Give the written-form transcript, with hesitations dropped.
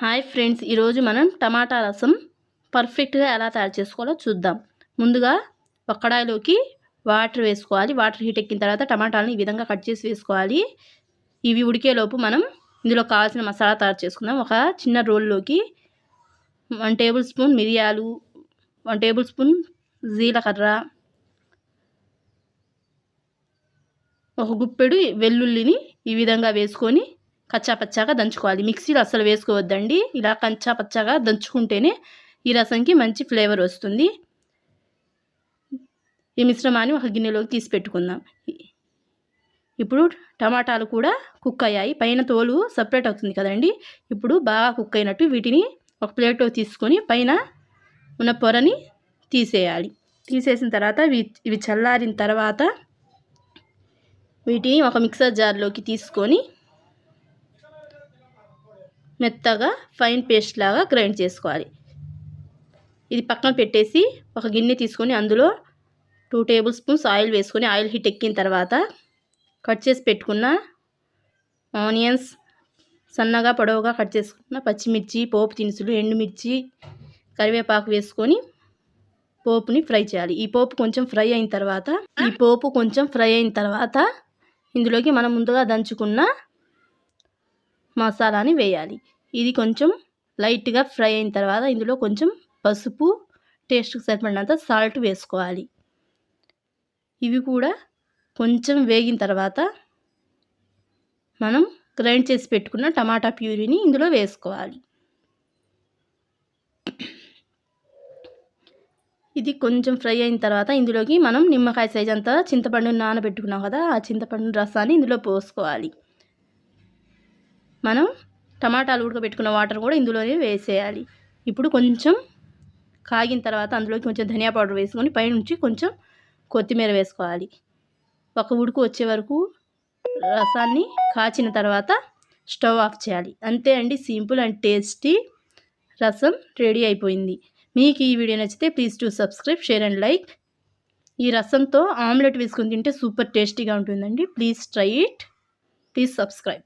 Hi friends, ఈరోజు మనం టమాటా రసం పర్ఫెక్ట్గా ఎలా తయారు చేసుకోవాలో చూద్దాం. ముందుగా ఒక కడాయిలోకి వాటర్ వేసుకోవాలి. వాటర్ హీట్ ఎక్కిన తర్వాత టమాటాలను ఈ విధంగా కట్ చేసి వేసుకోవాలి. ఇవి ఉడికేలోపు మనం ఇందులో కావాల్సిన మసాలా తయారు చేసుకుందాం. ఒక చిన్న రోల్లోకి 1 టేబుల్ స్పూన్ మిరియాలు, 1 టేబుల్ స్పూన్ జీలకర్ర, ఒక గుప్పెడు వెల్లుల్లిని ఈ విధంగా వేసుకొని కచ్చా పచ్చాగా దంచుకోవాలి. మిక్సీలో అస్సలు వేసుకోవద్దండి. ఇలా కచ్చా పచ్చాగా దంచుకుంటేనే ఈ రసంకి మంచి ఫ్లేవర్ వస్తుంది. ఈ మిశ్రమాన్ని ఒక గిన్నెలోకి తీసి పెట్టుకుందాం. ఇప్పుడు టమాటాలు కూడా కుక్ అయ్యాయి. పైన తోలు సపరేట్ అవుతుంది కదండి. ఇప్పుడు బాగా కుక్ అయినట్టు వీటిని ఒక ప్లేట్లో తీసుకొని పైన ఉన్న పొరని తీసేయాలి. తీసేసిన తర్వాత ఇవి చల్లారిన తర్వాత వీటిని ఒక మిక్సర్ జార్లోకి తీసుకొని మెత్తగా ఫైన్ పేస్ట్ లాగా గ్రైండ్ చేసుకోవాలి. ఇది పక్కన పెట్టేసి ఒక గిన్నె తీసుకొని అందులో 2 టేబుల్ స్పూన్స్ ఆయిల్ వేసుకొని ఆయిల్ హీట్ ఎక్కిన తర్వాత కట్ చేసి పెట్టుకున్న ఆనియన్స్, సన్నగా పొడవుగా కట్ చేసుకున్న పచ్చిమిర్చి, పోపు దినుసులు, ఎండుమిర్చి, కరివేపాకు వేసుకొని పోపుని ఫ్రై చేయాలి. ఈ పోపు కొంచెం ఫ్రై అయిన తర్వాత ఇందులోకి మనం ముందుగా దంచుకున్న మసాలాని వేయాలి. ఇది కొంచెం లైట్గా ఫ్రై అయిన తర్వాత ఇందులో కొంచెం పసుపు, టేస్ట్కి సరిపడినంత సాల్ట్ వేసుకోవాలి. ఇవి కూడా కొంచెం వేగిన తర్వాత మనం గ్రైండ్ చేసి పెట్టుకున్న టమాటా ప్యూరీని ఇందులో వేసుకోవాలి. ఇది కొంచెం ఫ్రై అయిన తర్వాత ఇందులోకి మనం నిమ్మకాయ సైజ్ అంతా చింతపండుని నానబెట్టుకున్నాం కదా, ఆ చింతపండు రసాన్ని ఇందులో పోసుకోవాలి. మనం టమాటాలు ఉడకబెట్టుకున్న వాటర్ కూడా ఇందులోనే వేసేయాలి. ఇప్పుడు కొంచెం కాగిన తర్వాత అందులోకి కొంచెం ధనియా పౌడర్ వేసుకొని పైనుంచి కొంచెం కొత్తిమీర వేసుకోవాలి. ఒక ఉడుకు వచ్చే వరకు రసాన్ని కాచిన తర్వాత స్టవ్ ఆఫ్ చేయాలి. అంతే అండి, సింపుల్ అండ్ టేస్టీ రసం రెడీ అయిపోయింది. మీకు ఈ వీడియో నచ్చితే please to subscribe, share and like. ఈ రసంతో ఆమ్లెట్ వేసుకొని తింటే సూపర్ టేస్టీగా ఉంటుందండి. Please try it. Please subscribe.